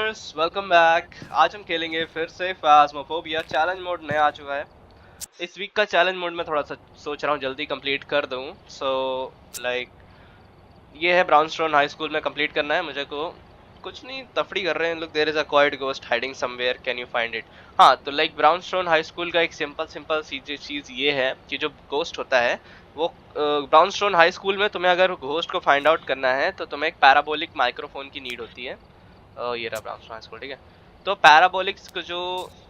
Gamers welcome back. आज हम खेलेंगे फिर से फास्मोफोबिया। चैलेंज मोड नया आ चुका है। इस वीक का चैलेंज मोड मैं थोड़ा सा सोच रहा हूँ जल्दी कंप्लीट कर दूँ। लाइक ये है ब्राउनस्टोन हाई स्कूल में कंप्लीट करना है मुझे को। कुछ नहीं, तफड़ी कर रहे हैं लोग। There is a quiet ghost hiding somewhere, can you find it. हाँ, तो लाइक ब्राउनस्टोन हाई स्कूल का एक सिंपल चीज ये है कि जो गोस्ट होता है वो ब्राउनस्टोन हाई स्कूल में तुम्हें अगर घोस्ट को फाइंड आउट करना है तो तुम्हें एक पैराबोलिक माइक्रोफोन की नीड होती है। ये रहा ब्राउनस्टोन हाई स्कूल, ठीक है। तो पैराबोलिक्स को जो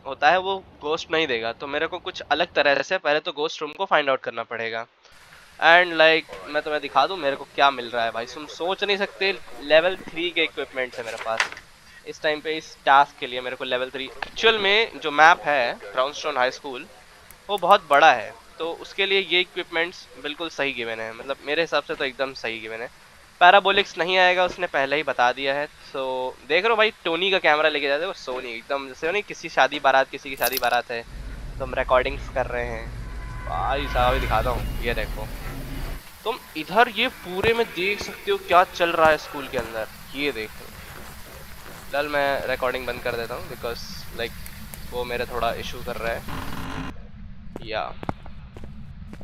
होता है वो गोस्ट नहीं देगा, तो मेरे को कुछ अलग तरह से पहले तो गोस्ट रूम को फाइंड आउट करना पड़ेगा। एंड मैं तुम्हें दिखा दूं मेरे को क्या मिल रहा है भाई, तुम सोच नहीं सकते। लेवल 3 के इक्विपमेंट्स है मेरे पास इस टाइम पे। इस टास्क के लिए मेरे को लेवल 3 एक्चुअल में जो मैप है ब्राउनस्टोन हाई स्कूल वो बहुत बड़ा है, तो उसके लिए ये इक्विपमेंट्स बिल्कुल सही गिवन है। मतलब मेरे हिसाब से तो एकदम सही गिवन है। पैराबोलिक्स नहीं आएगा, उसने पहले ही बता दिया है। तो देख रहे हो भाई, टोनी का कैमरा लेके जाते हो सोनी, एकदम जैसे नहीं किसी शादी बारात, किसी की शादी बारात है तो हम रिकॉर्डिंग्स कर रहे हैं भाई साहब। दिखाता हूँ, ये देखो तुम इधर, ये पूरे में देख सकते हो क्या चल रहा है स्कूल के अंदर। ये देखो, चल मैं रिकॉर्डिंग बंद कर देता हूँ बिकॉज लाइक वो मेरे थोड़ा इशू कर रहा है। या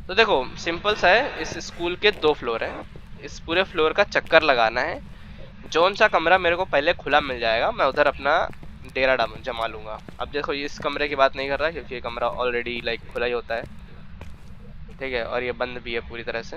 तो देखो सिंपल सा है, इस स्कूल के 2 फ्लोर हैं। इस पूरे फ्लोर का चक्कर लगाना है। जोन सा कमरा मेरे को पहले खुला मिल जाएगा, मैं उधर अपना डेरा जमा लूंगा। अब देखो इस कमरे की बात नहीं कर रहा क्योंकि ये कमरा ऑलरेडी लाइक खुला ही होता है, ठीक है, और ये बंद भी है पूरी तरह से।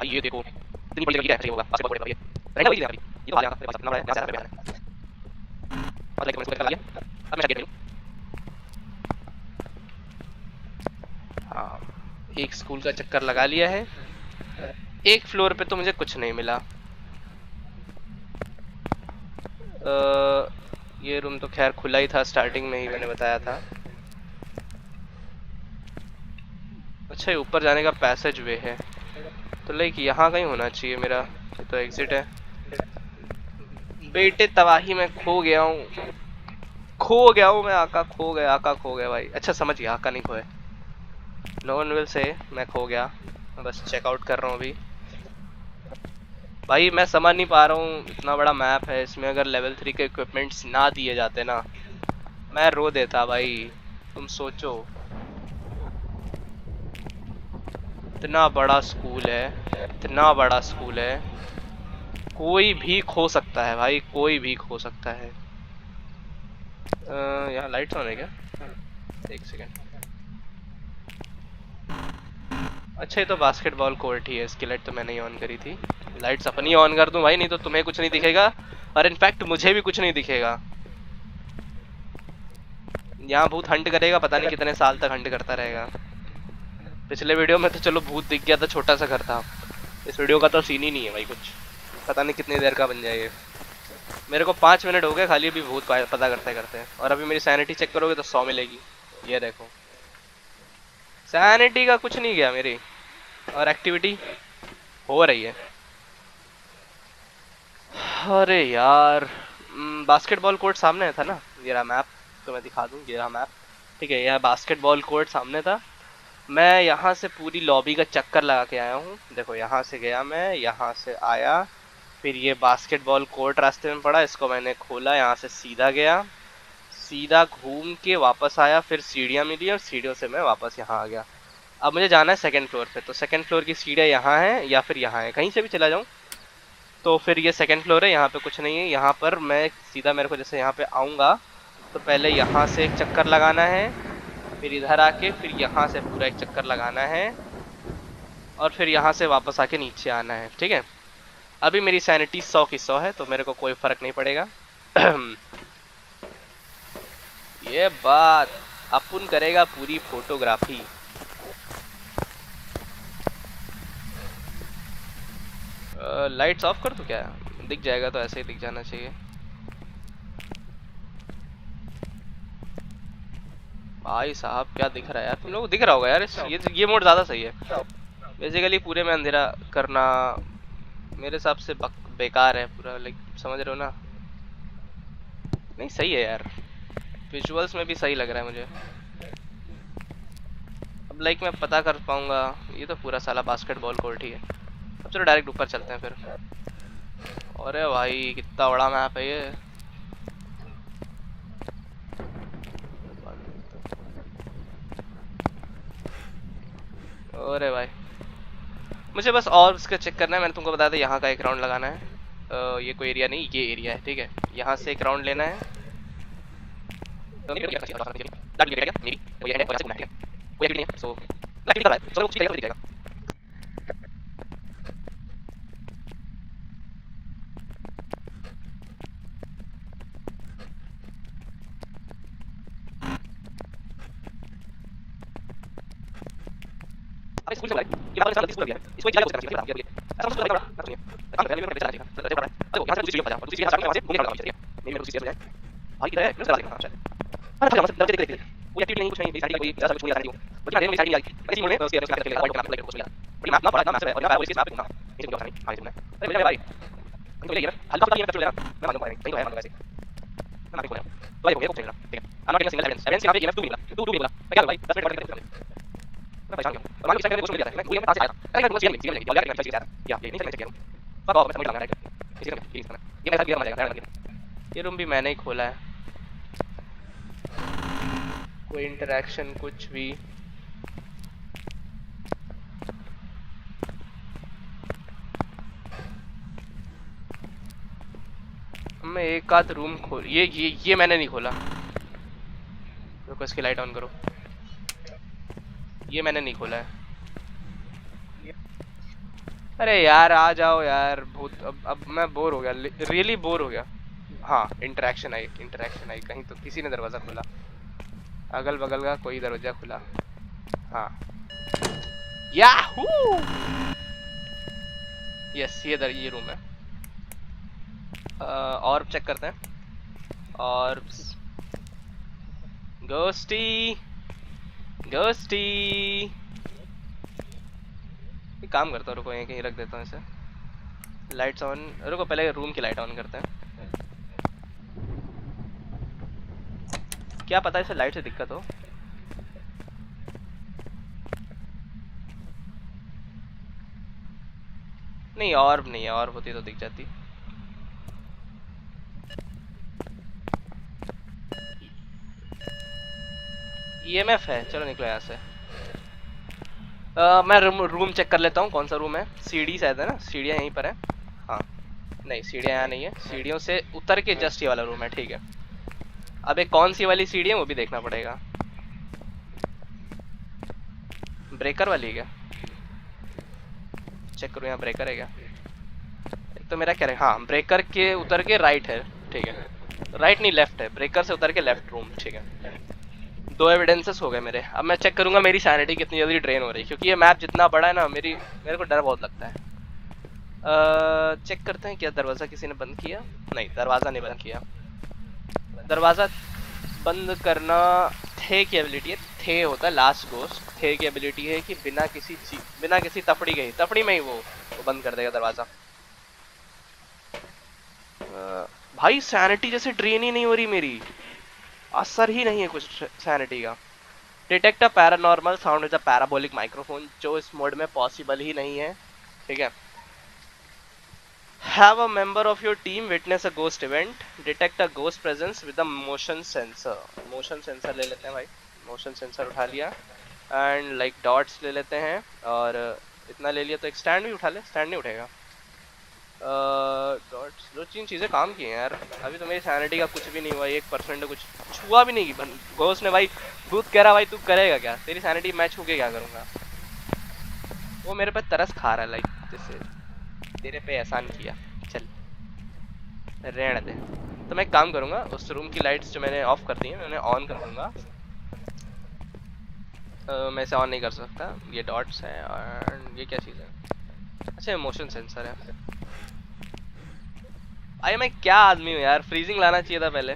ये देखो इतनी बड़ी जगह है, होगा बास्केटबॉल ये रहना वही है। ये तो आ जाएगा मेरे पास, अपना है यहाँ से है और लाइक मैंने कर लिया। अब मैं गेट में हाँ, एक स्कूल का चक्कर लगा लिया है। एक फ्लोर पे तो मुझे कुछ नहीं मिला। ये रूम तो खैर खुला ही था, स्टार्टिंग में ही मैंने बताया था। अच्छा, ये ऊपर जाने का पैसेज वे है, तो लाइक यहाँ कहीं होना चाहिए मेरा। ये तो एग्जिट है। बेटे तबाही में खो गया हूँ, खो गया हूँ मैं। आका खो गया, आका खो गया भाई। अच्छा समझ गया, आका नहीं खोए। नो वन विल से मैं खो गया। मैं बस चेकआउट कर रहा हूँ अभी। भाई मैं समझ नहीं पा रहा हूँ, इतना बड़ा मैप है, इसमें अगर लेवल 3 के इक्विपमेंट्स ना दिए जाते ना मैं रो देता भाई। तुम सोचो, इतना बड़ा स्कूल है, इतना बड़ा स्कूल है, कोई भी खो सकता है भाई, कोई भी खो सकता है। यहाँ लाइट्स ऑन है क्या? एक सेकेंड। अच्छा, ये तो बास्केटबॉल कोर्ट ही है, इसकी लाइट तो मैंने ही ऑन करी थी। लाइट्स अपनी ऑन कर दूं भाई, नहीं तो तुम्हें कुछ नहीं दिखेगा और इनफैक्ट मुझे भी कुछ नहीं दिखेगा। यहाँ भूत हंट करेगा, पता नहीं कितने साल तक हंट करता रहेगा। पिछले वीडियो में तो चलो भूत दिख गया था, छोटा सा घर था। इस वीडियो का तो सीन ही नहीं है भाई कुछ, पता नहीं कितनी देर का बन जाएगा। मेरे को 5 मिनट हो गए खाली अभी भूत पता करते करते, और अभी मेरी सैनिटी चेक करोगे तो 100 मिलेगी। ये देखो सैनिटी का कुछ नहीं गया मेरी, और एक्टिविटी हो रही है। अरे यार, बास्केटबॉल कोर्ट सामने था ना। ये रहा मैप, तो मैं दिखा दूं, ये रहा मैप, ठीक है। यह बास्केटबॉल कोर्ट सामने था। मैं यहाँ से पूरी लॉबी का चक्कर लगा के आया हूँ। देखो यहाँ से गया मैं, यहाँ से आया, फिर ये बास्केटबॉल कोर्ट रास्ते में पड़ा, इसको मैंने खोला, यहाँ से सीधा गया, सीधा घूम के वापस आया, फिर सीढ़ियाँ मिली और सीढ़ियों से मैं वापस यहाँ आ गया। अब मुझे जाना है सेकंड फ्लोर पे, तो सेकंड फ्लोर की सीढ़ियाँ यहाँ हैं या फिर यहाँ है, कहीं से भी चला जाऊँ। तो फिर ये सेकंड फ्लोर है, यहाँ पे कुछ नहीं है। यहाँ पर मैं सीधा, मेरे को जैसे यहाँ पे आऊँगा तो पहले यहाँ से एक चक्कर लगाना है, फिर इधर आके फिर यहाँ से पूरा एक चक्कर लगाना है, और फिर यहाँ से वापस आके नीचे आना है, ठीक है। अभी मेरी सैनिटी 100 की 100 है, तो मेरे को कोई फर्क नहीं पड़ेगा। ये बात अपन करेगा पूरी फोटोग्राफी। लाइट्स ऑफ कर दूं क्या? दिख जाएगा तो ऐसे ही दिख जाना चाहिए। भाई साहब क्या दिख रहा है यार, तुम लोग को दिख रहा होगा यार ये मोड ज़्यादा सही है। बेसिकली पूरे में अंधेरा करना मेरे हिसाब से बेकार है पूरा, लाइक समझ रहे हो ना। नहीं सही है यार, विजुअल्स में भी सही लग रहा है मुझे। अब लाइक मैं पता कर पाऊंगा, ये तो पूरा साला बास्केटबॉल कोर्ट ही है। अब चलो डायरेक्ट ऊपर चलते हैं फिर। अरे भाई कितना बड़ा मैप है ये। अरे भाई मुझे बस और उसका चेक करना है। मैंने तुमको बताया था यहाँ का एक राउंड लगाना है। ये कोई एरिया नहीं, ये एरिया है, ठीक है। यहाँ से एक राउंड लेना है। ये रूम भी मैंने ही खोला है। कोई इंटरेक्शन कुछ भी। मैं एक आध रूम खोल, ये मैंने नहीं खोला। रुको इसकी लाइट ऑन करो। ये मैंने नहीं खोला है। अरे यार आ जाओ यार, भूत। अब मैं बोर हो गया, रियली बोर हो गया। हाँ इंटरेक्शन आई, कहीं तो किसी ने दरवाज़ा खोला। अगल बगल का कोई दरवाजा खुला। हाँ याहू, यस ये रूम है। और चेक करते हैं। और गोस्टी काम करता हूँ, रुको यहीं कहीं रख देता हूँ इसे। लाइट्स ऑन, रुको पहले रूम की लाइट ऑन करते हैं। क्या पता इसे लाइट से दिक्कत हो। नहीं ऑर्ब नहीं है, ऑर्ब होती तो दिख जाती। ईएमएफ है, चलो निकलो यहाँ से। मैं रूम चेक कर लेता हूँ कौन सा रूम है। सीढ़ी शायद है ना, सीढ़ियाँ यहीं पर है। हाँ नहीं सीढ़ियाँ यहाँ नहीं है, सीढ़ियों से उतर के जस्ट ये वाला रूम है, ठीक है। अब एक कौन सी वाली सीढ़ी है वो भी देखना पड़ेगा। ब्रेकर वाली है क्या, चेक करो यहाँ ब्रेकर है क्या। एक तो मेरा क्या है, हाँ ब्रेकर के उतर के राइट है, ठीक है। राइट नहीं लेफ्ट है, ब्रेकर से उतर के लेफ्ट रूम, ठीक है। दो एविडेंसेस हो गए मेरे। अब मैं चेक करूंगा मेरी सैनिटी कितनी जल्दी ड्रेन हो रही है, क्योंकि ये मैप जितना बड़ा है ना, मेरे को डर बहुत लगता है। चेक करते हैं क्या दरवाज़ा किसी ने बंद किया। नहीं दरवाज़ा नहीं बंद किया। दरवाज़ा बंद करना थे की एबिलिटी है, थे होता है लास्ट गोस्ट। थे की एबिलिटी है कि बिना किसी तफड़ी में ही वो बंद कर देगा दरवाज़ा। भाई सैनिटी जैसे ड्रेन ही नहीं हो रही मेरी, असर ही नहीं है कुछ सैनिटी का। Detect a paranormal sound with a parabolic microphone, जो इस मोड में पॉसिबल ही नहीं है, ठीक है। Have a member of your team witness a ghost event, detect a ghost presence with a motion sensor. Motion sensor ले लेते हैं भाई, मोशन सेंसर उठा लिया। एंड लाइक डॉट्स ले लेते हैं, और इतना ले लिया तो एक स्टैंड भी उठा ले। स्टैंड नहीं उठेगा। डॉट्स, दो तीन चीज़ें काम की हैं यार। अभी तो मेरी सैनिटी का कुछ भी नहीं हुआ, 1% कुछ छुआ भी नहीं। घोस्ट ने भाई, भूत कह रहा भाई तू करेगा क्या, तेरी सैनिटी मैं छू के क्या करूँगा। वो मेरे पे तरस खा रहा है, लाइक जैसे तेरे पे एहसान किया। चल रहने दे। तो मैं एक काम करूँगा, उस रूम की लाइट्स जो मैंने ऑफ कर दी हैं मैंने ऑन कर दूँगा। मैं इसे ऑन नहीं कर सकता, ये डॉट्स हैं। और ये क्या चीज़ है, अच्छा मोशन सेंसर है। अरे मैं क्या आदमी हूँ यार, फ्रीजिंग लाना चाहिए था पहले,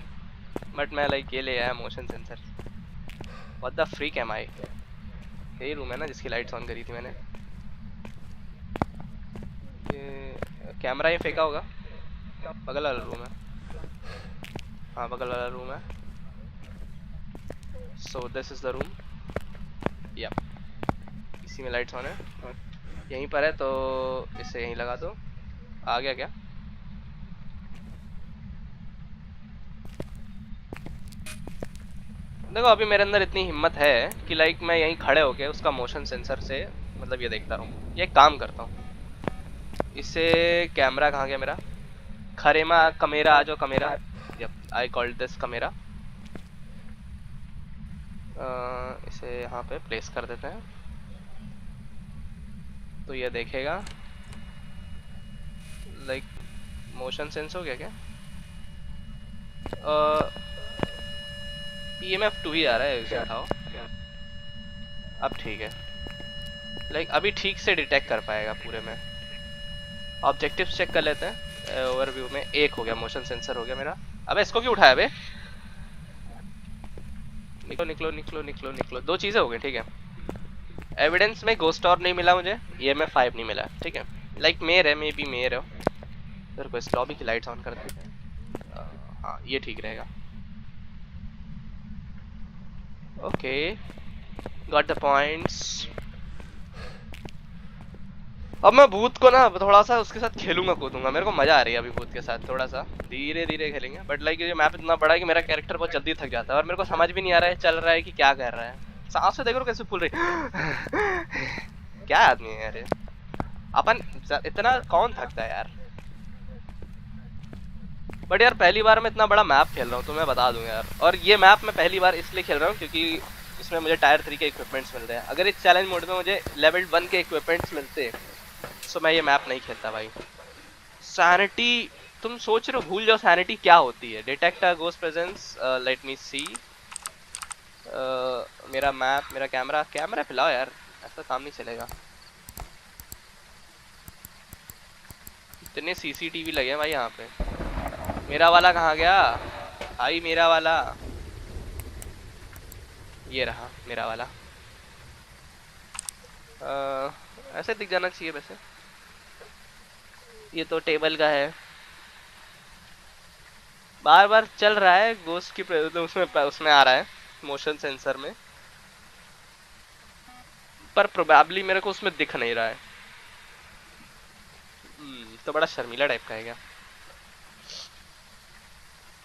बट मैं लाइक ये ले आया motion sensor. What the freak am I? यही रूम है ना जिसकी लाइट्स ऑन करी थी मैंने? ये कैमरा ही फेंका होगा। बगल वाला रूम है। हाँ बगल वाला रूम है। So this is the room. या इसी में लाइट्स ऑन है, यहीं पर है, तो इसे यहीं लगा दो। आ गया क्या? देखो अभी मेरे अंदर इतनी हिम्मत है कि लाइक मैं यहीं खड़े होके उसका मोशन सेंसर से मतलब ये देखता रहूँ। ये काम करता हूँ। इसे कैमरा कहाँ गया मेरा? खरेमा कमेरा, आ जाओ camera. Yup I called this camera. इसे यहाँ पे प्लेस कर देते हैं तो ये देखेगा। लाइक मोशन सेंस हो गया क्या? EMF 2 ही आ रहा है, इसे उठाओ। अब ठीक है। लाइक अभी ठीक से डिटेक्ट कर पाएगा पूरे में। ऑब्जेक्टिव चेक कर लेते हैं। ओवरव्यू में 1 हो गया, मोशन सेंसर हो गया मेरा। अबे इसको क्यों उठाया बे? निकलो निकलो निकलो निकलो निकलो। 2 चीजें हो गई, ठीक है। एविडेंस में गोस्ट और नहीं मिला मुझे, EMF 5 नहीं मिला, ठीक है। लाइक मेयर है, मे बी मेयर हो। फिर को इस लॉबी की लाइट्स ऑन कर देते हैं। हाँ ये ठीक रहेगा। Okay got the points. अब मैं भूत को ना थोड़ा सा उसके साथ खेलूंगा, कूदूंगा। मेरे को मजा आ रही है अभी भूत के साथ, थोड़ा सा धीरे धीरे खेलेंगे। बट लाइक ये मैप इतना बड़ा है कि मेरा कैरेक्टर बहुत जल्दी थक जाता है और मेरे को समझ भी नहीं आ रहा है चल रहा है कि क्या कर रहा है। सांस से देखो कैसे फूल रही। क्या आदमी है यार, अपन इतना कौन थकता है यार। बट यार पहली बार मैं इतना बड़ा मैप खेल रहा हूँ तो मैं बता दूं यार। और ये मैप मैं पहली बार इसलिए खेल रहा हूँ क्योंकि इसमें मुझे टायर 3 के इक्विपमेंट्स मिल रहे हैं। अगर इस चैलेंज मोड में मुझे लेवल 1 के इक्विपमेंट्स मिलते तो मैं ये मैप नहीं खेलता भाई। सैनिटी, तुम सोच रहे हो, भूल जाओ सैनिटी क्या होती है। Detect a ghost presence, let me see. मेरा मैप, मेरा कैमरा, कैमरा पिलाओ यार, ऐसा काम नहीं चलेगा। इतने CCTV लगे हैं भाई यहाँ पे। मेरा वाला कहाँ गया भाई? मेरा वाला ये रहा, मेरा वाला। ऐसे दिख जाना चाहिए वैसे। ये तो टेबल का है, बार बार चल रहा है गोस्ट की तो उसमें आ रहा है मोशन सेंसर में, पर प्रोबेबली मेरे को उसमें दिख नहीं रहा है। तो बड़ा शर्मीला टाइप का है क्या?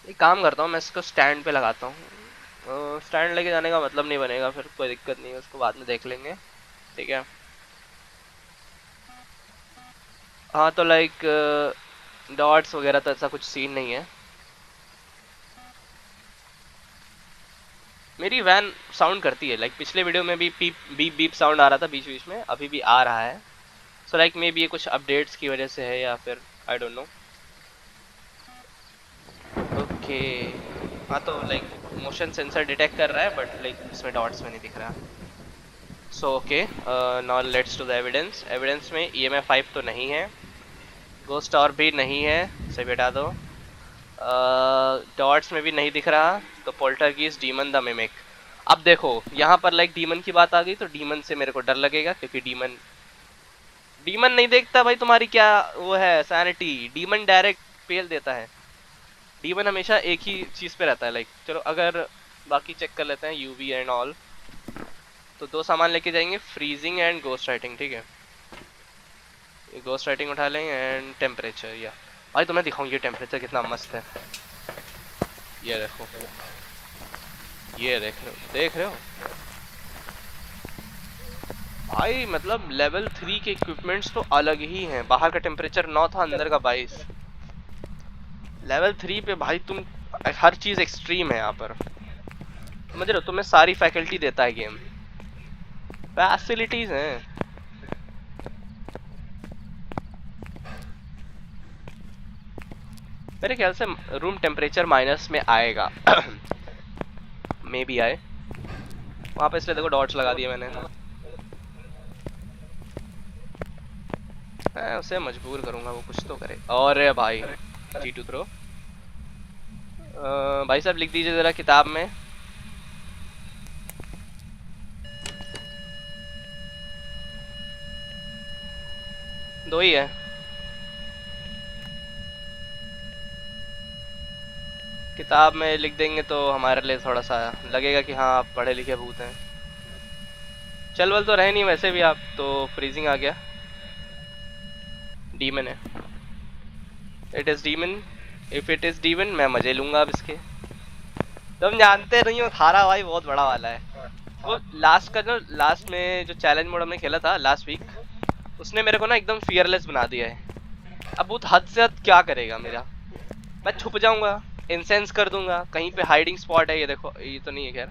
एक काम करता हूँ, मैं इसको स्टैंड पे लगाता हूँ। स्टैंड लेके जाने का मतलब नहीं बनेगा, फिर कोई दिक्कत नहीं है, उसको बाद में देख लेंगे, ठीक है। हाँ तो लाइक डॉट्स वगैरह तो ऐसा कुछ सीन नहीं है। मेरी वैन साउंड करती है, लाइक पिछले वीडियो में भी बीप बीप बीप साउंड आ रहा था बीच बीच में, अभी भी आ रहा है। सो लाइक मे बी ये कुछ अपडेट्स की वजह से है या फिर आई डोंट नो। ओके हाँ तो लाइक मोशन सेंसर डिटेक्ट कर रहा है बट लाइक इसमें डॉट्स में नहीं दिख रहा। So okay now let's to the evidence. Evidence में EMF 5 तो नहीं है, गोस्ट और भी नहीं है, इसे हटा दो। डॉट्स में भी नहीं दिख रहा, तो पोल्टरगीस्ट, डीमन, द मिमिक। अब देखो यहाँ पर लाइक डीमन की बात आ गई तो डीमन से मेरे को डर लगेगा क्योंकि डीमन नहीं देखता भाई तुम्हारी क्या वो है सैनिटी। डीमन डायरेक्ट फेल देता है। डीमन हमेशा एक ही चीज पे रहता है। लाइक चलो अगर बाकी चेक कर लेते हैं UV एंड ऑल, तो 2 सामान लेके जाएंगे, फ्रीजिंग एंड गोस्ट राइटिंग, ठीक है। ये गोस्ट राइटिंग उठा लेंगे एंड टेम्परेचर। या भाई तुम्हें दिखाऊं ये टेम्परेचर कितना मस्त है। ये देखो, ये देख रहे हो भाई, मतलब लेवल 3 के इक्विपमेंट्स तो अलग ही हैं। बाहर का टेम्परेचर 9 था, अंदर का 22। लेवल 3 पे भाई तुम हर चीज एक्सट्रीम है यहाँ पर, समझ रहे हो? तुम्हें सारी फैकल्टी देता है गेम, फैसिलिटीज हैं। मेरे ख्याल से रूम टेम्परेचर माइनस में आएगा। मे बी आए वहाँ पे, इसलिए देखो डॉट्स लगा दिए मैंने। मैं उसे मजबूर करूंगा वो कुछ तो करे। और भाई G2 थ्रो। भाई साहब लिख दीजिए जरा किताब में। दो ही है। किताब में लिख देंगे तो हमारे लिए थोड़ा सा लगेगा कि हाँ आप पढ़े लिखे भूत हैं। चल वल तो रहे नहीं वैसे भी आप तो। फ्रीजिंग आ गया। डीमन है। It is demon. If it is demon मैं मजे लूंगा अब इसके। तुम जानते नहीं हो थारा भाई बहुत बड़ा वाला है। वो लास्ट का जो लास्ट में जो चैलेंज मोड हमने खेला था लास्ट वीक, उसने मेरे को ना एकदम फियरलेस बना दिया है। अब बहुत हद से हद क्या करेगा मेरा। मैं छुप जाऊंगा, इंसेंस कर दूंगा, कहीं पे हाइडिंग स्पॉट है, ये देखो ये तो नहीं है खैर,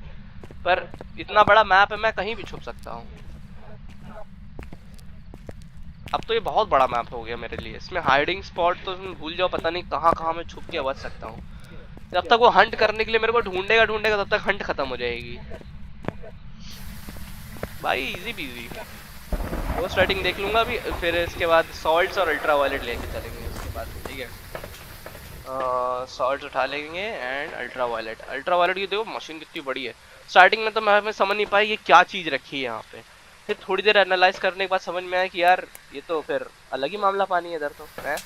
पर इतना बड़ा मैप है मैं कहीं भी छुप सकता हूँ। अब तो ये बहुत बड़ा मैप हो गया मेरे लिए, इसमें हाइडिंग स्पॉट तो भूल जाओ, पता नहीं कहाँ कहाँ मैं छुप के बच सकता हूँ। जब तक वो हंट करने के लिए मेरे को ढूंढेगा ढूंढेगा तब तक हंट खत्म हो जाएगी भाई। इजी बीजी वो स्टार्टिंग देख लूंगा अभी, फिर इसके बाद सॉल्ट्स और अल्ट्रा वायलेट लेके चलेंगे उसके बाद, ठीक है। सॉल्ट्स उठा लेंगे and ultraviolet. Ultraviolet की देखो मशीन कितनी बड़ी है। स्टार्टिंग में तो मैं समझ नहीं पाई ये क्या चीज़ रखी है यहाँ पे, फिर थोड़ी देर एनालाइज करने के बाद समझ में आया कि यार ये तो फिर अलग ही मामला पानी है इधर तो है।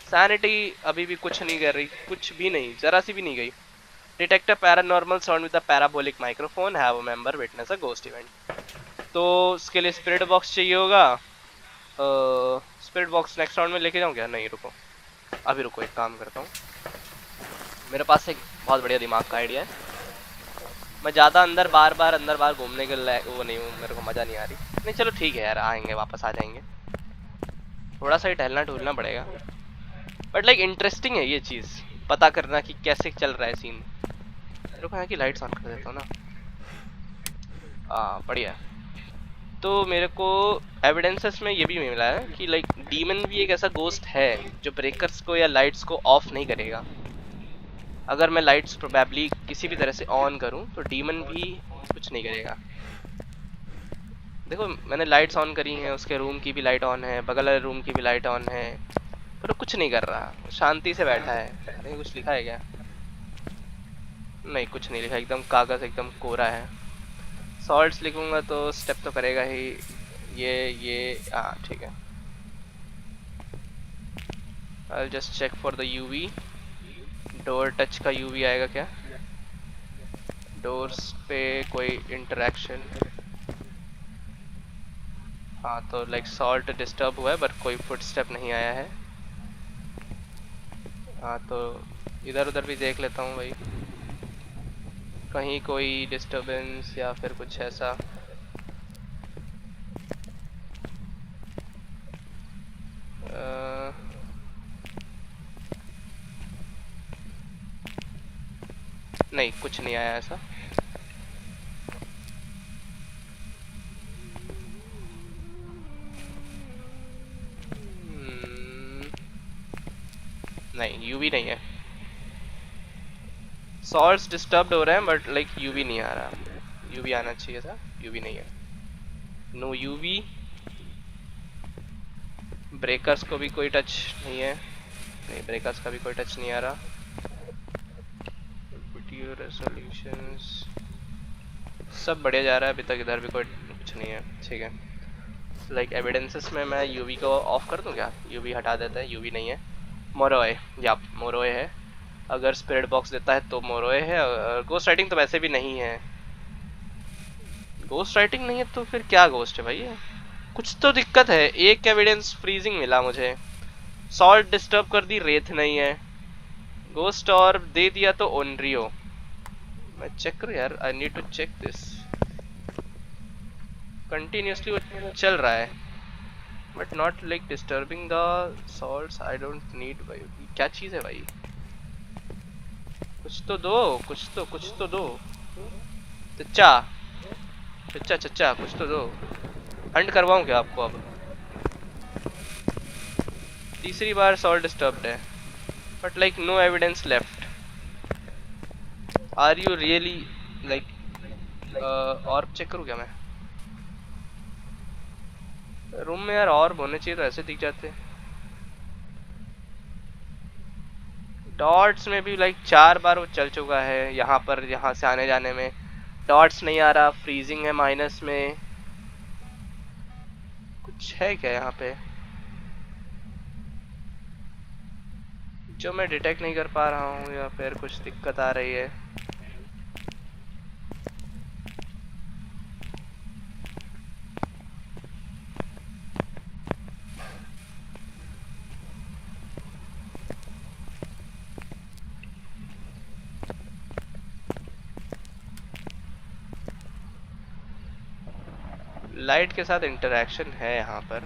सैनिटी अभी भी कुछ नहीं कर रही, कुछ भी नहीं, जरा सी भी नहीं गई। Detect a paranormal sound with a parabolic microphone, have a member witness a ghost event. तो उसके लिए स्पिरिट बॉक्स चाहिए होगा। स्पिरिट बॉक्स नेक्स्ट राउंड में लेके जाऊँ क्या? नहीं रुको, अभी रुको, एक काम करता हूँ, मेरे पास एक बहुत बढ़िया दिमाग का आइडिया है। मैं ज़्यादा अंदर बार बार घूमने के वो नहीं हूँ, मेरे को मज़ा नहीं आ रही। नहीं चलो ठीक है यार, आएंगे वापस आ जाएंगे, थोड़ा सा ही टहलना ढूलना पड़ेगा, बट लाइक इंटरेस्टिंग है ये चीज़ पता करना कि कैसे चल रहा है सीन। रुको यहाँ की लाइट्स ऑन कर देता हूँ ना। बढ़िया। तो मेरे को एविडेंसेस में ये भी मिला है कि लाइक डीमन भी एक ऐसा गोस्ट है जो ब्रेकर्स को या लाइट्स को ऑफ नहीं करेगा। अगर मैं लाइट्स प्रोबेबली किसी भी तरह से ऑन करूं तो डीमन भी कुछ नहीं करेगा। देखो मैंने लाइट्स ऑन करी हैं, उसके रूम की भी लाइट ऑन है, बगल वाले रूम की भी लाइट ऑन है, पर वो कुछ नहीं कर रहा, शांति से बैठा है। अरे कुछ लिखा है क्या? नहीं कुछ नहीं लिखा, एकदम कागज़ एकदम कोरा है। सॉल्ट्स लिखूंगा तो स्टेप तो करेगा ही। ये हाँ ठीक है। I'll just check for the UV। Door touch का UV आएगा क्या? डोर्स पे कोई इंटरेक्शन? हाँ तो लाइक सॉल्ट डिस्टर्ब हुआ है बट कोई फुटस्टेप नहीं आया है। हाँ तो इधर उधर भी देख लेता हूँ भाई, कहीं कोई डिस्टर्बेंस या फिर कुछ ऐसा। नहीं कुछ नहीं आया ऐसा। नहीं यूवी नहीं है। सॉल्ट्स डिस्टर्ब्ड हो रहे हैं बट लाइक यूवी नहीं आ रहा। यूवी आना चाहिए था, यूवी नहीं है। No UV. ब्रेकर्स को भी कोई टच नहीं है। नहीं ब्रेकर्स का भी कोई टच नहीं आ रहा। वीडियो रेजोल्यूशंस सब बढ़िया जा रहा है अभी तक, इधर भी कोई कुछ नहीं है, ठीक है। लाइक एविडेंसेस में मैं यूवी को ऑफ कर दूं क्या? यूवी हटा देता है, यूवी नहीं है। मोरोए, या मोरोए है। अगर स्पिरिट बॉक्स देता है तो मोरोए है, गोस्ट राइटिंग तो वैसे भी नहीं है। गोस्ट राइटिंग नहीं है तो फिर क्या गोस्ट है भाई? कुछ तो दिक्कत है। एक एविडेंस फ्रीजिंग मिला मुझे, सॉल्ट डिस्टर्ब कर दी, रेत नहीं है। गोस्ट और दे दिया तो ओनरियो। मैं चेक करूं यार, I need to check this. Continuously वो चल रहा है but not like disturbing the salts. I don't need भाई, क्या चीज़ है भाई? कुछ तो दो, कुछ तो दो चचा, चचा चचा कुछ तो दो। हंट करवाऊं क्या आपको? अब तीसरी बार सॉल्ट डिस्टर्ब्ड है but like no evidence left. Are you really like orb check करूँ क्या मैं? रूम में यार ऑर्ब होने चाहिए तो ऐसे दिख जाते। डॉट्स में भी लाइक 4 बार वो चल चुका है यहाँ पर, यहाँ से आने जाने में डॉट्स नहीं आ रहा, फ्रीजिंग है माइनस में। कुछ है क्या यहाँ पे? जो मैं डिटेक्ट नहीं कर पा रहा हूँ या फिर कुछ दिक्कत आ रही है। लाइट के साथ इंटरेक्शन है यहाँ पर।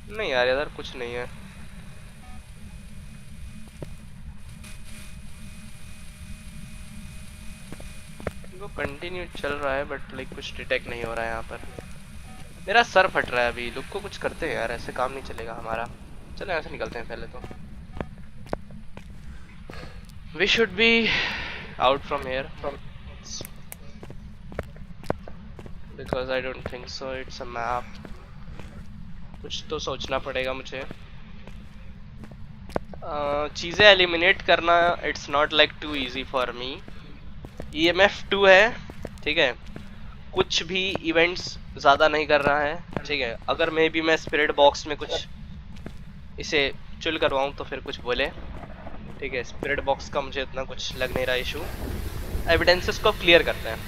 नहीं यार इधर कुछ नहीं है। वो कंटिन्यू चल रहा है बट लाइक कुछ डिटेक्ट नहीं हो रहा है यहाँ पर। मेरा सर फट रहा है अभी। लुक को कुछ करते हैं यार, ऐसे काम नहीं चलेगा हमारा। चलो यहाँ से निकलते हैं पहले तो। We should be out from here because I don't think so it's a map. कुछ तो सोचना पड़ेगा मुझे। चीज़ें एलिमिनेट करना it's not like too easy for me. EMF 2 है, ठीक है। कुछ भी इवेंट्स ज़्यादा नहीं कर रहा है, ठीक है। अगर मैं स्पिरिट बॉक्स में कुछ इसे चिल करवाऊँ तो फिर कुछ बोले, ठीक है। स्पिरिट बॉक्स का मुझे इतना कुछ लग नहीं रहा इशू। एविडेंसेस को क्लियर करते हैं।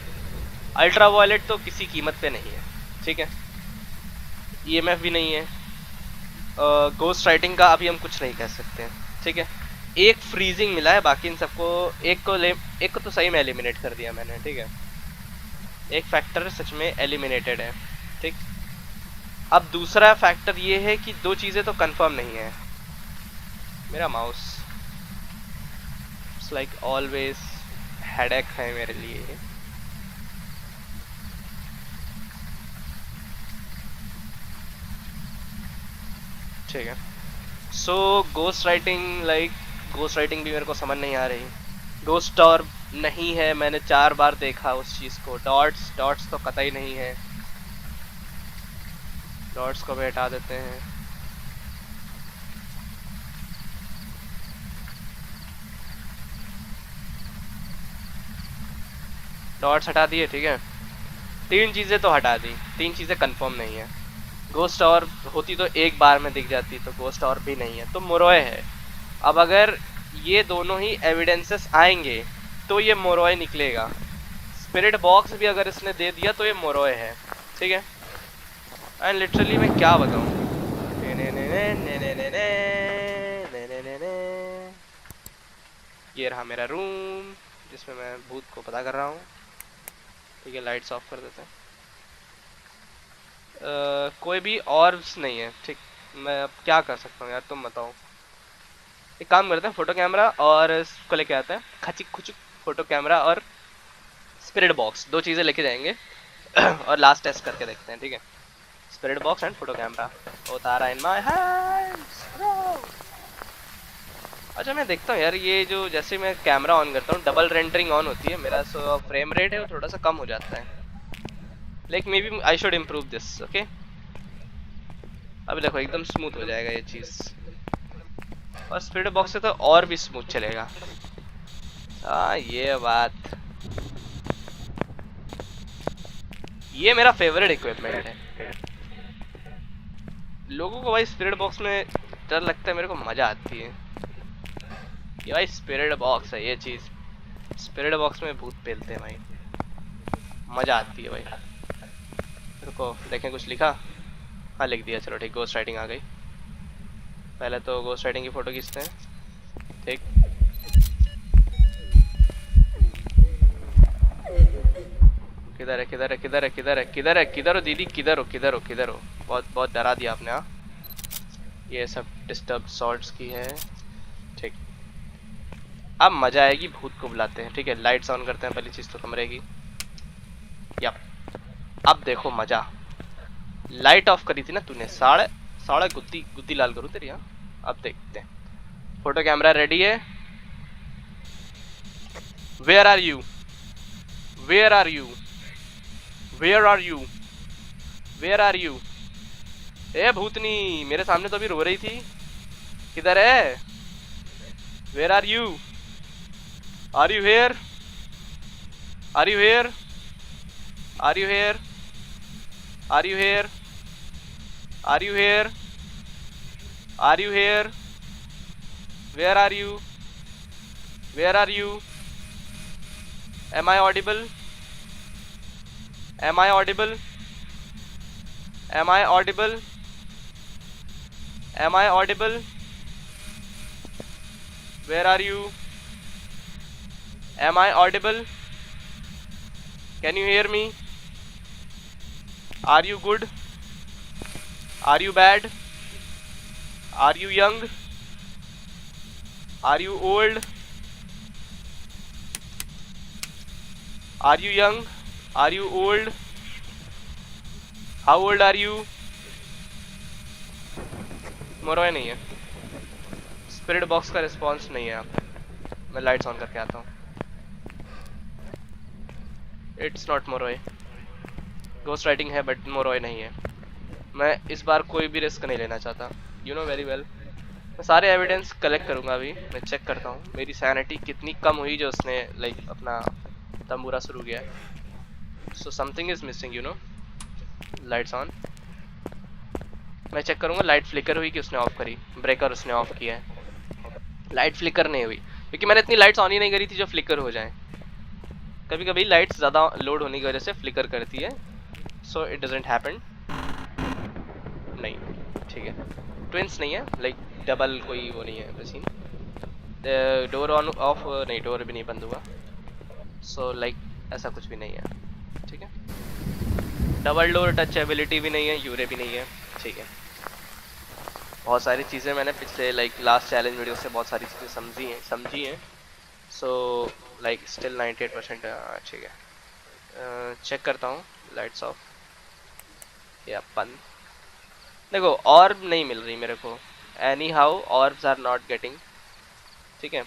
अल्ट्रा वायलेट तो किसी कीमत पे नहीं है, ठीक है। EMF भी नहीं है। गोस्ट राइटिंग का अभी हम कुछ नहीं कह सकते हैं, ठीक है। एक फ्रीजिंग मिला है, बाकी इन सबको एक को तो सही में एलिमिनेट कर दिया मैंने, ठीक है। एक फैक्टर सच में एलिमिनेटेड है, ठीक। अब दूसरा फैक्टर ये है कि दो चीज़ें तो कंफर्म नहीं है। मेरा mouse it's like always headache है मेरे लिए। ठीक है। सो गोस्ट राइटिंग भी मेरे को समझ नहीं आ रही। गोस्ट और नहीं है, मैंने 4 बार देखा उस चीज़ को। डॉट्स तो कतई नहीं है। डॉट्स को भी हटा देते हैं। डॉट्स हटा दिए, ठीक है। 3 चीज़ें तो हटा दी, 3 चीज़ें कंफर्म नहीं है। गोस्ट और होती तो एक बार में दिख जाती, तो गोस्ट और भी नहीं है, तो मोरोए है। अब अगर ये दोनों ही एविडेंसेस आएंगे तो ये मोरोए निकलेगा। स्पिरिट बॉक्स भी अगर इसने दे दिया तो ये मोरोए है, ठीक है। एंड लिटरली मैं क्या बताऊं। ये रहा मेरा रूम जिसमें मैं भूत को पता कर रहा हूँ, ठीक है। लाइट्स ऑफ कर देते हैं। कोई भी ऑर्ब्स नहीं है, ठीक। मैं अब क्या कर सकता हूँ यार, तुम बताओ। एक काम करते हैं, फोटो कैमरा और इसको लेके आते हैं। खचिक खुचुक फोटो कैमरा और स्पिरिट बॉक्स, 2 चीज़ें लेके जाएंगे और लास्ट टेस्ट करके देखते हैं, ठीक है। Spirit box and photo camera. उतारा इन माय हैंड्स ब्रो। अच्छा मैं देखता हूँ यार, ये जो जैसे मैं कैमरा ऑन करता हूँ डबल रेंडरिंग ऑन होती है, मेरा सो फ्रेम रेट है वो थोड़ा सा कम हो जाता है। Like maybe I should improve this, okay. अब देखो एकदम स्मूथ हो जाएगा ये चीज़, और स्पिरिट बॉक्स से तो और भी स्मूथ चलेगा। ये बात, ये मेरा फेवरेट इक्विपमेंट है। लोगों को भाई स्पिरिट बॉक्स में डर लगता है, मेरे को मजा आती है। ये भाई स्पिरिट बॉक्स है, ये चीज़ स्पिरिट बॉक्स में भूत पेलते हैं भाई, मजा आती है भाई। रुको देखें कुछ लिखा। हाँ लिख दिया, चलो ठीक। गोस्ट राइटिंग आ गई। पहले तो गोस्ट राइटिंग की फोटो खींचते हैं, ठीक। किधर है किधर है किधर है किधर है किधर है किधर हो दीदी, किधर हो किधर हो किधर हो। बहुत डरा दिया आपने। हाँ ये सब डिस्टर्ब सॉर्ट्स की है, ठीक। अब मजा आएगी, भूत को बुलाते हैं, ठीक है। लाइट्स ऑन करते हैं पहली चीज तो कमरे की। या अब देखो मजा। लाइट ऑफ करी थी ना तूने, साढ़े गुद्दी लाल करूँ तेरी। हाँ अब देखते हैं। फोटो कैमरा रेडी है। Where are you, where are you. Where are you, where are you? ए भूतनी, मेरे सामने तो अभी रो रही थी, किधर है? Where are you? Are you here? Are you here? Are you here? Are you here? Are you here? Are you here? Where are you? Where are you? Am I audible? Am I audible? Am I audible? Am I audible? Where are you? Am I audible? Can you hear me? Are you good? Are you bad? Are you young? Are you old? Are you young? Are you old? How old are you? मोरॉय नहीं है, spirit box का response नहीं है। मैं lights on करके आता हूँ। It's not मोरॉय, ghost writing है बट मोरॉय नहीं है। मैं इस बार कोई भी रिस्क नहीं लेना चाहता, यू नो वेरी वेल। मैं सारे एविडेंस कलेक्ट करूँगा अभी। मैं चेक करता हूँ मेरी सैनिटी कितनी कम हुई जो उसने लाइक अपना तंबूरा शुरू किया है। So something is missing, you know. Lights on. मैं चेक करूँगा लाइट फ्लिकर हुई कि उसने ऑफ करी, ब्रेकर उसने ऑफ किया है। लाइट फ्लिकर नहीं हुई क्योंकि मैंने इतनी लाइट्स ऑन ही नहीं करी थी जो फ्लिकर हो जाए। कभी कभी लाइट्स ज़्यादा लोड होने की वजह से फ्लिकर करती है, सो इट डजंट हैपन। नहीं ठीक है, ट्विंस नहीं है, लाइक डबल कोई वो नहीं है मशीन। डोर ऑन ऑफ नहीं, डोर भी नहीं बंद हुआ, सो लाइक ऐसा कुछ भी नहीं है। ठीक है, डबल डोर टच एबिलिटी भी नहीं है, यूरे भी नहीं है। ठीक है, बहुत सारी चीज़ें मैंने पिछले लाइक लास्ट चैलेंज वीडियो से बहुत सारी चीज़ें समझी हैं। So like still 98%। ठीक है, चेक करता हूँ लाइट्स ऑफ या बंद। देखो ऑर्ब नहीं मिल रही मेरे को, anyhow orbs are not getting. ठीक है,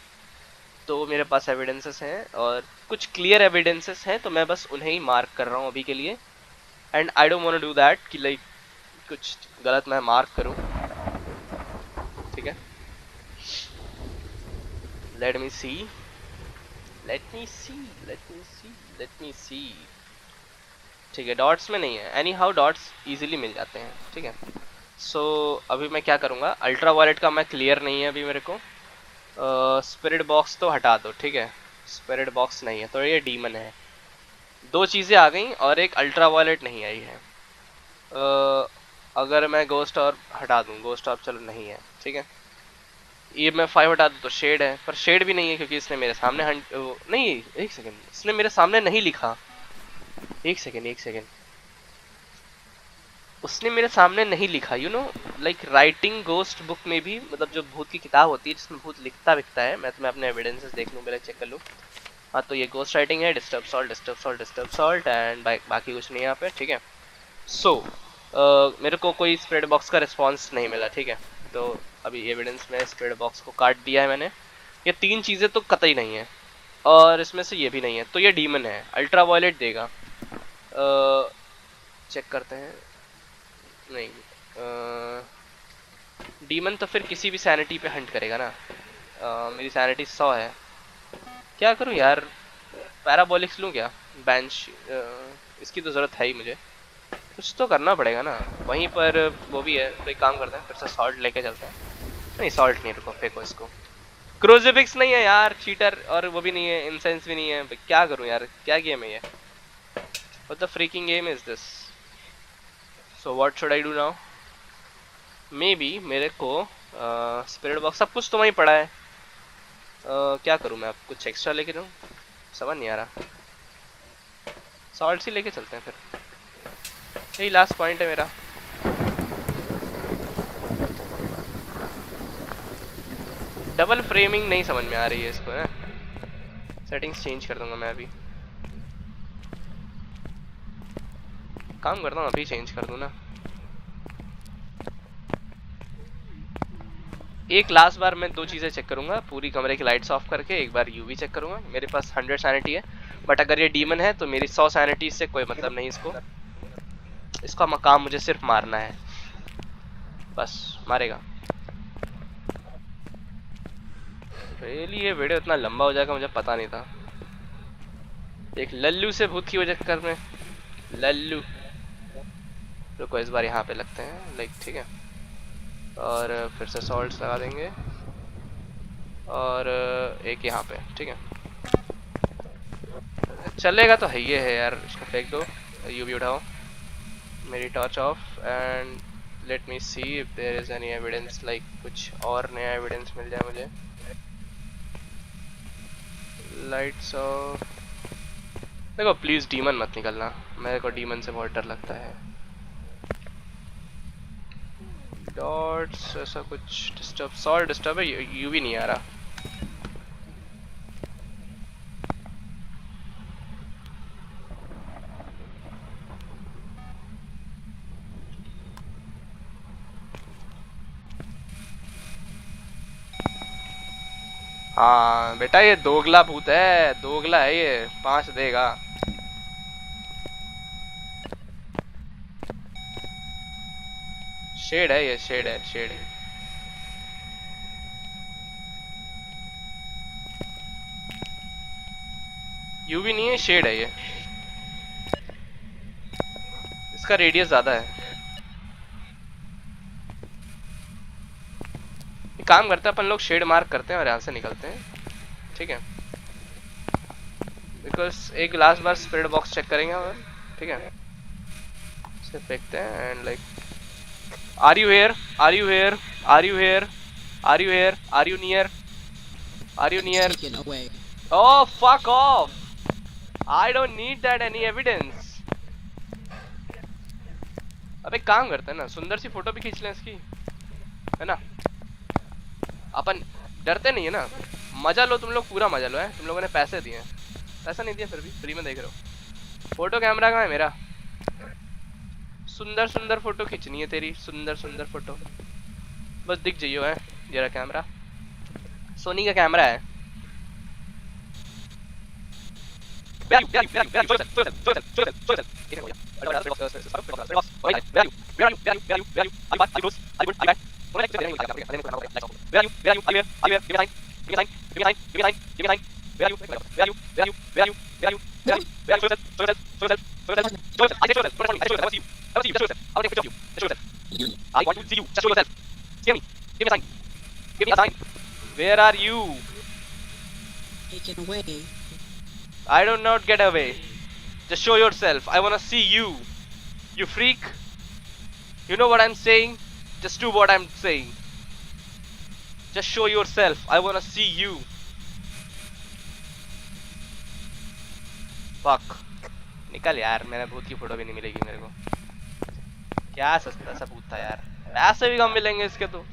तो मेरे पास एविडेंसेस हैं और कुछ क्लियर एविडेंसेस हैं, तो मैं बस उन्हें ही मार्क कर रहा हूँ अभी के लिए। And I don't want to do that कि लाइक कुछ गलत मैं मार्क करूँ। ठीक है, let me see, let me see, let me see, let me see. ठीक है, डॉट्स में नहीं है, एनी हाउ डॉट्स ईजिली मिल जाते हैं। ठीक है, सो अभी मैं क्या करूँगा, अल्ट्रा वायलेट का मैं क्लियर नहीं है अभी मेरे को। स्पिरिट बॉक्स तो हटा दो। ठीक है, स्पिरिट बॉक्स नहीं है तो ये डीमन है। दो चीज़ें आ गई और एक अल्ट्रा वायलेट नहीं आई है। अगर मैं गोस्ट ऑर्ब हटा दूँ, गोस्ट ऑर्ब चलो नहीं है। ठीक है, ये मैं 5 हटा दूँ तो शेड है, पर शेड भी नहीं है क्योंकि इसने मेरे सामने नहीं, एक सेकेंड, इसने मेरे सामने नहीं लिखा। एक सेकेंड, उसने मेरे सामने नहीं लिखा। You know like writing ghost book में भी, मतलब जो भूत की किताब होती है जिसमें भूत लिखता विकता है, मैं तुम्हें अपने एविडेंसेस देख लूँ, पहले चेक कर लूँ। हाँ, तो ये गोस्ट राइटिंग है, disturb salt, disturb salt, disturb salt and बाकी कुछ नहीं है यहाँ पे। ठीक है, सो मेरे को कोई स्पिरिट बॉक्स का रिस्पॉन्स नहीं मिला। ठीक है, तो अभी एविडेंस में स्पिरिट बॉक्स को काट दिया है मैंने। ये तीन चीज़ें तो कतई नहीं है और इसमें से ये भी नहीं है, तो ये डीमन है, अल्ट्रा वायलेट देगा। चेक करते हैं, नहीं डीमन तो फिर किसी भी सैनिटी पे हंट करेगा ना। मेरी सैनिटी 100 है, क्या करूं यार, पैराबॉलिक्स लूं क्या, बेंच, इसकी तो ज़रूरत है ही मुझे, कुछ तो करना पड़ेगा ना। वहीं पर वो भी है, तो एक काम करते हैं फिर से सॉल्ट लेके चलते हैं। नहीं सॉल्ट नहीं, रुको फेंको इसको। क्रूसिफिक्स नहीं है यार, चीटर, और वो भी नहीं है, इंसेंस भी नहीं है, क्या करूं यार, क्या गेम है ये, what the freaking game is this. So what should I do now? May be मेरे को स्पिरिट बॉक्स सब कुछ तो वहीं पड़ा है, क्या करूं मैं, अब कुछ एक्स्ट्रा लेके जाऊं, समझ नहीं आ रहा। सॉल्ट ही लेके चलते हैं फिर, यही लास्ट पॉइंट है मेरा। डबल फ्रेमिंग नहीं समझ में आ रही है इसको ना, सेटिंग्स चेंज कर दूंगा मैं अभी, काम करता हूँ अभी चेंज कर दूँ ना। एक लास्ट बार मैं दो चीज़ें चेक करूंगा, पूरी कमरे की लाइट्स ऑफ करके एक बार यूवी चेक करूंगा। मेरे पास 100 सैनिटी है, बट अगर ये डीमन है तो मेरी 100 सैनिटी से कोई मतलब नहीं इसको। इसका मकाम मुझे सिर्फ मारना है, बस मारेगा। रियली ये वीडियो इतना लंबा हो जाएगा मुझे पता नहीं था। एक लल्लू से भूत की वजह चक्कर में लल्लू। रुको इस बार यहाँ पे लगते हैं लाइक, ठीक है। और फिर से सॉल्ट्स लगा देंगे और एक यहाँ पे, ठीक है। चलेगा तो है ये है यार, इसको फेंक दो। यूवी उठाओ, मेरी torch off and let me see if there is any evidence, like कुछ और नया एविडेंस मिल जाए मुझे। Lights off. देखो प्लीज डीमन मत निकलना, मेरे को डीमन से बहुत डर लगता है। डॉट्स ऐसा कुछ डिस्टर्ब, सॉल्ट डिस्टर्ब है, यूवी नहीं आ रहा। हाँ बेटा ये दोगला भूत है, दोगला है ये, 5 देगा। शेड है ये, शेड है, शेड है। यूवी नहीं है, शेड है ये। इसका रेडियस ज्यादा है। एक काम करते हैं अपन लोग, शेड मार्क करते हैं और यहाँ से निकलते हैं, ठीक है। बिकॉज एक लास्ट बार स्पिरिट बॉक्स चेक करेंगे और, ठीक है। इसे फेंकते हैं and like, are you here, are you here, are you here, are you here, are you near, are you near. Oh fuck off, I don't need that any evidence. अब एक काम करते हैं ना, सुंदर सी फोटो भी खींच लें इसकी, है ना। अपन डरते नहीं है ना, मजा लो तुम लोग, पूरा मजा लो है। तुम लोगों ने पैसे दिए हैं, पैसा नहीं दिया फिर भी फ्री में देख रहे हो। फोटो कैमरा कहाँ है मेरा? सुंदर सुंदर फोटो खींचनी है तेरी, सुंदर सुंदर फोटो बस दिख जाइयो है। जरा कैमरा सोनी का कैमरा है। Where are you? Taken away. I don't not get away. Just show yourself. I wanna see you. You freak. You know what I'm saying? Just do what I'm saying. Just show yourself. I wanna see you. Fuck. निकल यार, मेरा भूत की photo भी नहीं मिलेगी मेरे को। क्या सस्ता सा भूत था यार, पैसे भी कम मिलेंगे इसके तो।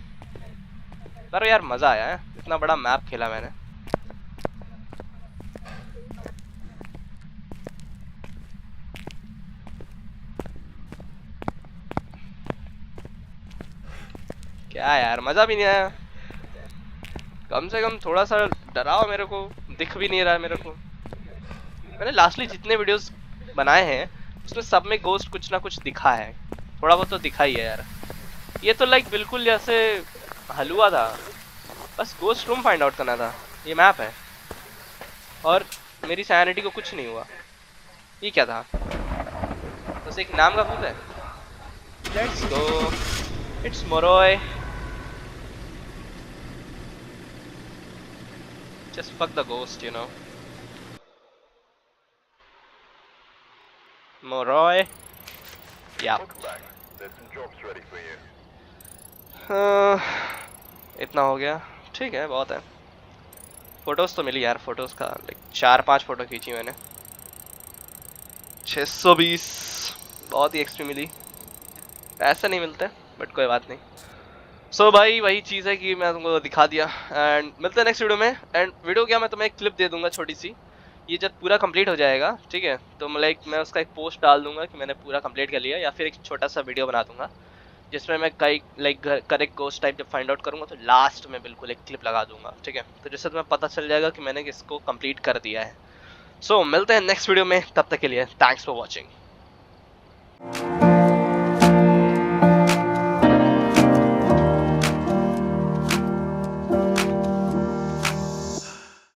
पर यार मजा आया है, इतना बड़ा मैप खेला मैंने। क्या यार मजा भी नहीं आया। कम से कम थोड़ा सा डराओ मेरे को, दिख भी नहीं रहा है मेरे को। मैंने लास्टली जितने वीडियोस बनाए हैं उसमें सब में गोस्ट कुछ ना कुछ दिखा है, थोड़ा बहुत तो दिखा ही है यार। ये तो लाइक बिल्कुल जैसे हलवा था, बस गोस्ट रूम फाइंड आउट करना था। ये मैप है और मेरी सैनिटी को कुछ नहीं हुआ। ये क्या था? बस एक नाम का भूत है। लेट्स गो, इट्स मोरोय। Just fuck the ghost, you know. Moroi. Yeah. There's some jobs ready for you. इतना हो गया, ठीक है, बहुत है। फोटोज तो मिली यार, फोटोज का लाइक 4-5 फोटो खींची मैंने। 620 बहुत ही एक्सपी मिली। पैसे नहीं मिलते बट कोई बात नहीं। सो भाई वही चीज़ है कि मैं तुमको दिखा दिया एंड मिलते हैं नेक्स्ट वीडियो में। एंड वीडियो क्या, मैं तुम्हें एक क्लिप दे दूंगा छोटी सी। ये जब पूरा कंप्लीट हो जाएगा, ठीक है, तो मैं उसका एक पोस्ट डाल दूंगा कि मैंने पूरा कंप्लीट कर लिया, या फिर एक छोटा सा वीडियो बना दूंगा जिसमें मैं कई लाइक करेक्ट गोस्ट टाइप जब फाइंड आउट करूंगा तो लास्ट में बिल्कुल एक क्लिप लगा दूंगा, ठीक है। तो जिससे तुम्हें पता चल जाएगा कि मैंने इसको कंप्लीट कर दिया है। सो मिलते हैं नेक्स्ट वीडियो में, तब तक के लिए थैंक्स फॉर वॉचिंग।